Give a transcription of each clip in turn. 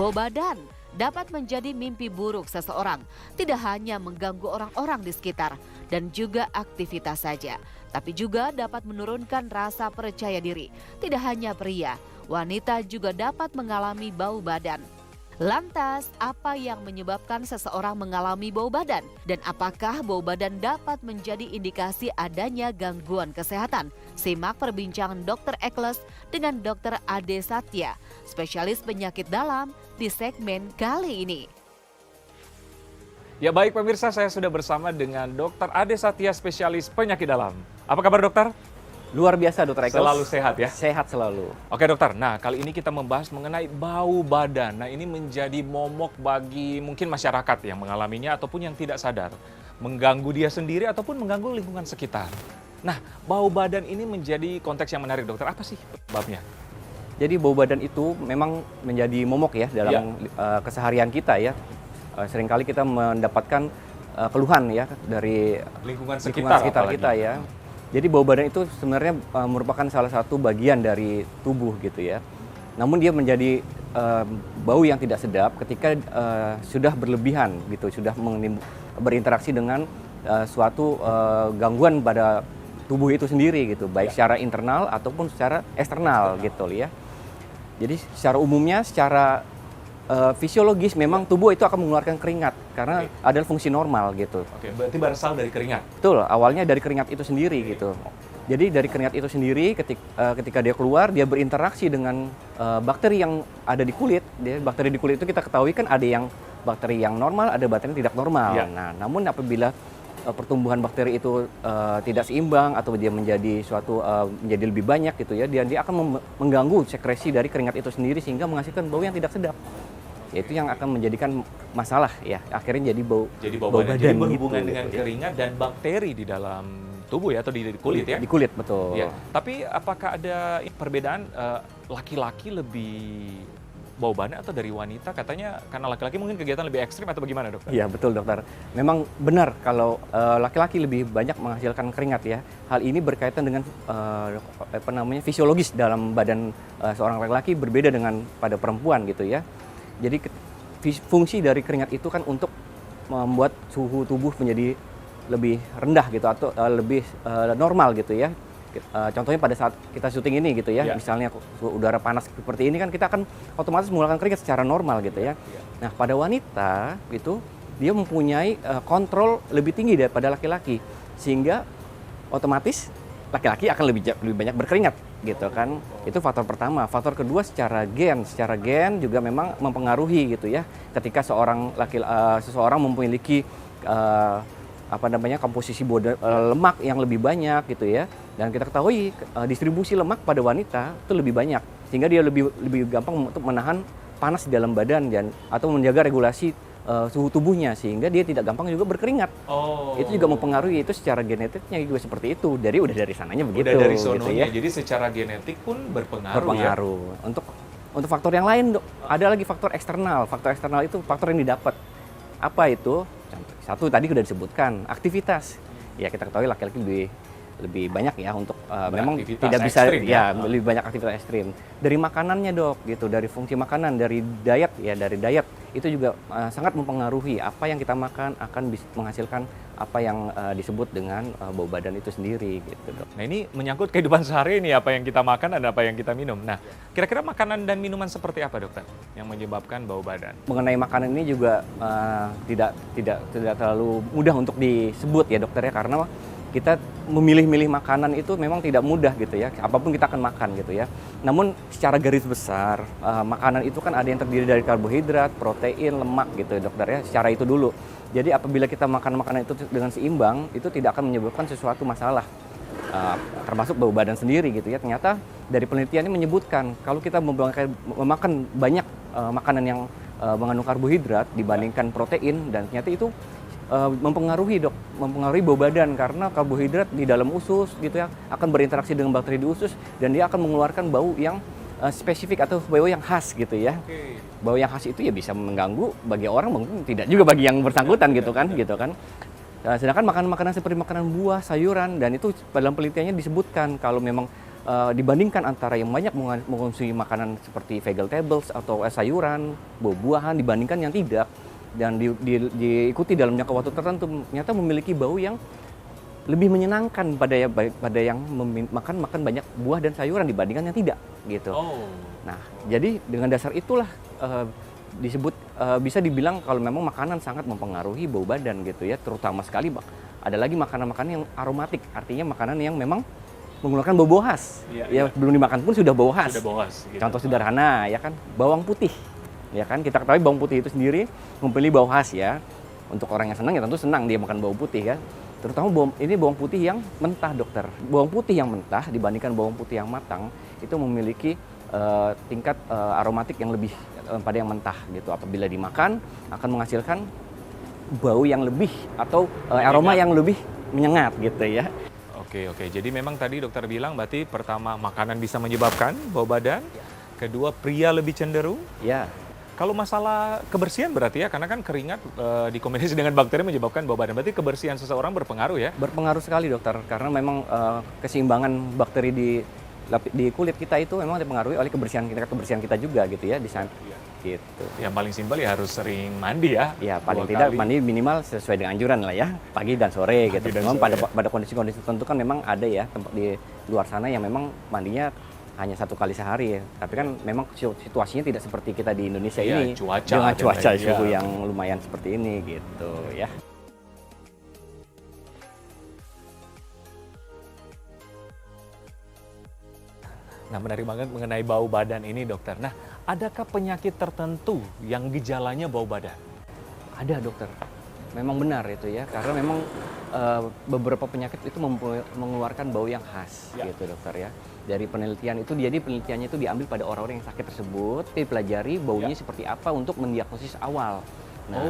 Bau badan dapat menjadi mimpi buruk seseorang, tidak hanya mengganggu orang-orang di sekitar dan juga aktivitas saja, tapi juga dapat menurunkan rasa percaya diri. Tidak hanya pria, wanita juga dapat mengalami bau badan. Lantas, apa yang menyebabkan seseorang mengalami bau badan? Dan apakah bau badan dapat menjadi indikasi adanya gangguan kesehatan? Simak perbincangan Dr. Ekles dengan Dr. Ade Satya, spesialis penyakit dalam di segmen kali ini. Ya baik pemirsa, saya sudah bersama dengan Dr. Ade Satya, spesialis penyakit dalam. Apa kabar dokter? Luar biasa Dr. Ekles. Selalu sehat ya? Sehat selalu. Oke dokter, nah kali ini kita membahas mengenai bau badan. Nah ini menjadi momok bagi mungkin masyarakat yang mengalaminya ataupun yang tidak sadar. Mengganggu dia sendiri ataupun mengganggu lingkungan sekitar. Nah bau badan ini menjadi konteks yang menarik dokter, apa sih sebabnya? Jadi bau badan itu memang menjadi momok ya dalam keseharian kita ya. Seringkali kita mendapatkan keluhan ya dari lingkungan sekitar kita ya. Jadi bau badan itu sebenarnya merupakan salah satu bagian dari tubuh gitu ya. Namun dia menjadi bau yang tidak sedap ketika sudah berlebihan gitu, sudah berinteraksi dengan suatu gangguan pada tubuh itu sendiri gitu, baik secara internal ataupun secara eksternal gitu ya. Jadi secara umumnya, secara fisiologis memang tubuh itu akan mengeluarkan keringat karena adalah fungsi normal gitu. Oke, berarti berasal dari keringat? Betul, awalnya dari keringat itu sendiri gitu. Jadi dari keringat itu sendiri ketika dia keluar, dia berinteraksi dengan bakteri yang ada di kulit. Bakteri di kulit itu kita ketahui kan ada yang bakteri yang normal, ada bakteri yang tidak normal. Ya. Nah, namun apabila pertumbuhan bakteri itu tidak seimbang atau dia menjadi menjadi lebih banyak gitu ya, dia akan mengganggu sekresi dari keringat itu sendiri sehingga menghasilkan bau yang tidak sedap. Itu yang akan menjadikan masalah ya, akhirnya jadi bau badan. Jadi berhubungan gitu, dengan keringat dan bakteri di dalam tubuh ya, atau di kulit ya? Di kulit, betul. Ya. Tapi apakah ada perbedaan laki-laki lebih bau badan atau dari wanita? Katanya karena laki-laki mungkin kegiatan lebih ekstrim atau bagaimana dokter? Iya betul dokter. Memang benar kalau laki-laki lebih banyak menghasilkan keringat ya. Hal ini berkaitan dengan fisiologis dalam badan seorang laki-laki berbeda dengan pada perempuan gitu ya. Jadi fungsi dari keringat itu kan untuk membuat suhu tubuh menjadi lebih rendah gitu atau lebih normal gitu ya. Contohnya pada saat kita syuting ini gitu ya, misalnya udara panas seperti ini kan kita akan otomatis mengeluarkan keringat secara normal gitu ya. Nah pada wanita itu dia mempunyai kontrol lebih tinggi daripada laki-laki sehingga otomatis laki-laki akan lebih banyak berkeringat gitu kan. Itu faktor pertama. Faktor kedua secara gen juga memang mempengaruhi gitu ya. Ketika seseorang memiliki komposisi lemak yang lebih banyak gitu ya. Dan kita ketahui distribusi lemak pada wanita itu lebih banyak sehingga dia lebih gampang untuk menahan panas di dalam badan atau menjaga regulasi suhu tubuhnya sehingga dia tidak gampang juga berkeringat. Itu juga mempengaruhi, itu secara genetiknya juga seperti itu. Jadi udah dari sananya begitu. Udah dari sononya, gitu ya. Jadi secara genetik pun berpengaruh ya. Untuk faktor yang lain ada lagi faktor eksternal. Faktor eksternal itu faktor yang didapat. Apa itu? Satu tadi sudah disebutkan, aktivitas. Ya kita ketahui laki-laki lebih banyak ya untuk memang tidak bisa lebih banyak aktivitas ekstrim. Dari makanannya dok gitu, dari fungsi makanan, dari diet itu juga sangat mempengaruhi apa yang kita makan akan menghasilkan apa yang disebut dengan bau badan itu sendiri gitu dok. Nah ini menyangkut kehidupan sehari ini, apa yang kita makan dan apa yang kita minum. Nah kira-kira makanan dan minuman seperti apa dokter yang menyebabkan bau badan? Mengenai makanan ini juga tidak terlalu mudah untuk disebut ya dokter ya, karena kita memilih-milih makanan itu memang tidak mudah gitu ya, apapun kita akan makan gitu ya. Namun secara garis besar, makanan itu kan ada yang terdiri dari karbohidrat, protein, lemak gitu ya dokter ya, secara itu dulu. Jadi apabila kita makan makanan itu dengan seimbang, itu tidak akan menyebabkan sesuatu masalah, termasuk bau badan sendiri gitu ya. Ternyata dari penelitian ini menyebutkan, kalau kita memakan banyak makanan yang mengandung karbohidrat dibandingkan protein, dan ternyata itu mempengaruhi bau badan karena karbohidrat di dalam usus gitu ya akan berinteraksi dengan bakteri di usus dan dia akan mengeluarkan bau yang spesifik atau bau yang khas gitu ya. Bau yang khas itu ya bisa mengganggu bagi orang, mungkin tidak juga bagi yang bersangkutan gitu kan. Sedangkan makanan-makanan seperti makanan buah, sayuran, dan itu dalam penelitiannya disebutkan kalau memang dibandingkan antara yang banyak mengonsumsi makanan seperti vegetables atau sayuran, buah-buahan dibandingkan yang tidak, dan diikuti dalam jangka waktu tertentu, ternyata memiliki bau yang lebih menyenangkan pada yang makan banyak buah dan sayuran dibandingkan yang tidak gitu. Nah, jadi dengan dasar itulah disebut bisa dibilang kalau memang makanan sangat mempengaruhi bau badan gitu ya, terutama sekali ada lagi makanan-makanan yang aromatik, artinya makanan yang memang menggunakan bau khas. Ya, belum dimakan pun sudah bau khas. Gitu. Contoh sederhana ya kan, bawang putih. Ya kan, kita ketahui bawang putih itu sendiri memiliki bau khas ya. Untuk orang yang senang ya tentu senang dia makan bawang putih kan. Terutama bawang putih yang mentah, dokter. Bawang putih yang mentah dibandingkan bawang putih yang matang itu memiliki tingkat aromatik yang lebih pada yang mentah gitu. Apabila dimakan akan menghasilkan bau yang lebih atau aroma yang lebih menyengat gitu ya. Oke. Jadi memang tadi dokter bilang berarti pertama makanan bisa menyebabkan bau badan. Kedua, pria lebih cenderung. Ya. Kalau masalah kebersihan berarti ya, karena kan keringat dikombinasi dengan bakteri menyebabkan bau badan. Berarti kebersihan seseorang berpengaruh ya? Berpengaruh sekali, dokter. Karena memang keseimbangan bakteri di kulit kita itu memang dipengaruhi oleh kebersihan kita juga gitu ya di sana. Gitu. Yang paling simpel ya harus sering mandi ya. Ya, paling tidak mandi minimal sesuai dengan anjuran lah ya, pagi dan sore gitu. Memang pada kondisi-kondisi tertentu kan memang ada ya tempat di luar sana yang memang mandinya hanya 1 kali sehari ya. Tapi kan memang situasinya tidak seperti kita di Indonesia ini. Dengan cuaca suhu yang lumayan seperti ini gitu ya. Nah, menarik banget mengenai bau badan ini, dokter. Nah, adakah penyakit tertentu yang gejalanya bau badan? Ada, dokter. Memang benar itu ya, karena memang beberapa penyakit itu mengeluarkan bau yang khas gitu, dokter ya. Dari penelitian itu, jadi penelitiannya itu diambil pada orang-orang yang sakit tersebut, dipelajari baunya seperti apa untuk mendiagnosis awal. Nah,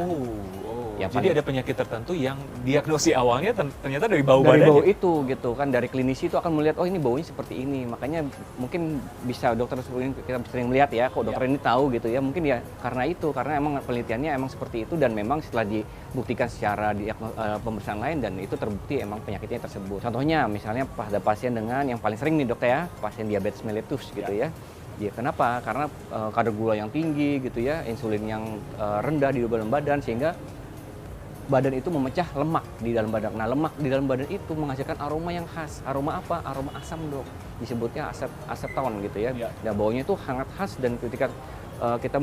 jadi ada penyakit tertentu yang diagnosis awalnya ternyata dari bau dari badan. Bau itu gitu kan, dari klinisi itu akan melihat, oh ini baunya seperti ini. Makanya mungkin bisa dokter kita sering melihat ya, kok dokter ini tahu gitu ya. Mungkin ya karena itu, karena emang penelitiannya emang seperti itu, dan memang setelah dibuktikan secara pemeriksaan lain dan itu terbukti emang penyakitnya tersebut. Contohnya misalnya pada pasien dengan yang paling sering nih dokter ya, pasien diabetes mellitus gitu ya. Ya, kenapa? Karena kadar gula yang tinggi gitu ya, insulin yang rendah di dalam badan, sehingga badan itu memecah lemak di dalam badan. Nah, lemak di dalam badan itu menghasilkan aroma yang khas. Aroma apa? Aroma asam, dok. Disebutnya aseton gitu ya. Nah, baunya itu sangat khas, dan ketika kita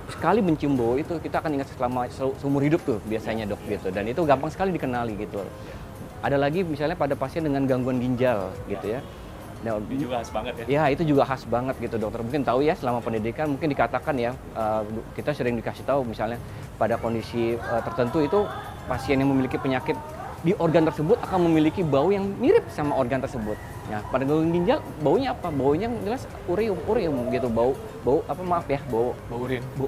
sekali mencium bau itu, kita akan ingat selama seumur hidup tuh biasanya, dok gitu. Dan itu gampang sekali dikenali gitu. Ada lagi misalnya pada pasien dengan gangguan ginjal gitu ya. Nah, itu juga khas banget ya? Ya, itu juga khas banget gitu, dokter. Mungkin tahu ya, selama pendidikan mungkin dikatakan ya, kita sering dikasih tahu misalnya pada kondisi tertentu itu pasien yang memiliki penyakit di organ tersebut akan memiliki bau yang mirip sama organ tersebut. Nah, pada gangguan ginjal baunya apa? Baunya jelas ureum gitu, bau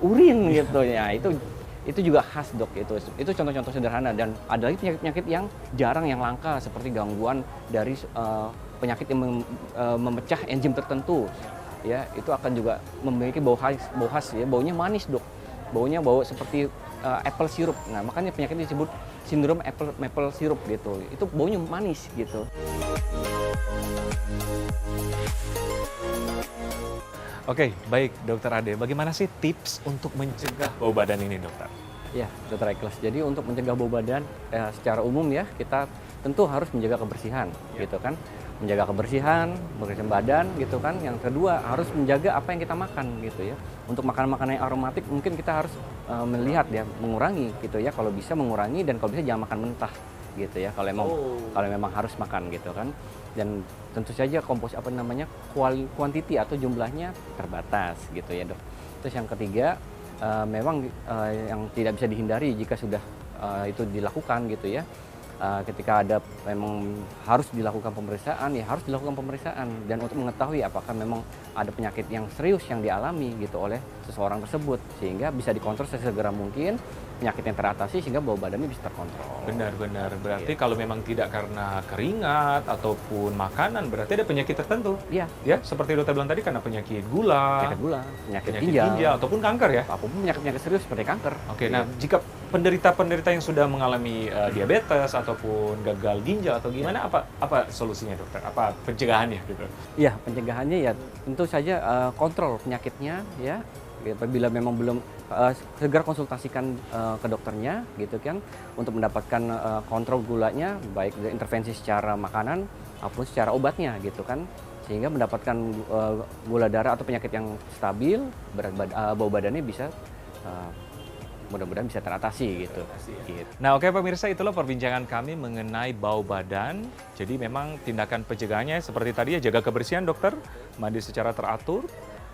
urin gitu ya. Itu juga khas, dok. Itu contoh-contoh sederhana, dan ada lagi penyakit-penyakit yang jarang, yang langka, seperti gangguan dari penyakit yang memecah enzim tertentu ya, itu akan juga memiliki bau khas ya, baunya manis, dok. Bau seperti apple syrup. Nah, makanya penyakit ini disebut sindrom maple syrup gitu. Itu baunya manis gitu. Oke, baik dokter Ade. Bagaimana sih tips untuk mencegah bau badan ini, dokter? Ya, dokter Ikhlas. Jadi untuk mencegah bau badan secara umum ya, kita tentu harus menjaga kebersihan gitu kan. Menjaga kebersihan badan gitu kan. Yang kedua harus menjaga apa yang kita makan gitu ya. Untuk makanan-makanan yang aromatik mungkin kita harus melihat ya, mengurangi gitu ya. Kalau bisa mengurangi, dan kalau bisa jangan makan mentah gitu ya. Kalau memang harus makan gitu kan. Dan tentu saja kuantiti atau jumlahnya terbatas gitu ya, dok. Terus yang ketiga, memang yang tidak bisa dihindari jika sudah itu dilakukan gitu ya. Ketika ada memang harus dilakukan pemeriksaan, ya harus dilakukan pemeriksaan, dan untuk mengetahui apakah memang ada penyakit yang serius yang dialami gitu oleh seseorang tersebut, sehingga bisa dikontrol sesegera mungkin, penyakit yang teratasi, sehingga bau badannya bisa terkontrol. Benar. Berarti kalau memang tidak karena keringat ataupun makanan, berarti ada penyakit tertentu. Iya. Ya, seperti dokter bilang tadi, karena penyakit gula, penyakit ginjal, ataupun kanker ya. Apapun penyakit serius seperti kanker. Oke, nah jika penderita-penderita yang sudah mengalami diabetes ataupun gagal ginjal atau gimana, apa solusinya dokter? Apa pencegahannya gitu? Iya, pencegahannya ya tentu saja kontrol penyakitnya ya. Apabila memang belum segera konsultasikan ke dokternya gitu kan untuk mendapatkan kontrol gulanya baik dari intervensi secara makanan maupun secara obatnya gitu kan. Sehingga mendapatkan gula darah atau penyakit yang stabil, bau badannya bisa mudah-mudahan bisa teratasi gitu. Gitu. Nah oke pemirsa, itulah perbincangan kami mengenai bau badan. Jadi memang tindakan pencegahannya seperti tadi ya, jaga kebersihan dokter, mandi secara teratur,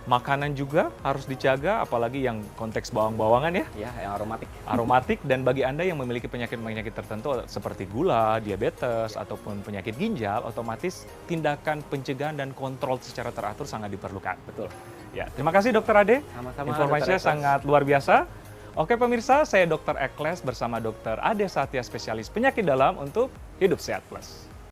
makanan juga harus dijaga, apalagi yang konteks bawang-bawangan ya. Ya, yang aromatik. Aromatik, dan bagi Anda yang memiliki penyakit-penyakit tertentu seperti gula, diabetes, ataupun penyakit ginjal, otomatis tindakan pencegahan dan kontrol secara teratur sangat diperlukan. Betul. Ya, terima kasih Dokter Ade. Sama-sama, Informasinya Dr. Ekles. sangat luar biasa. Oke pemirsa, saya Dr. Ekles bersama Dr. Ade Satya, spesialis penyakit dalam untuk Hidup Sehat Plus.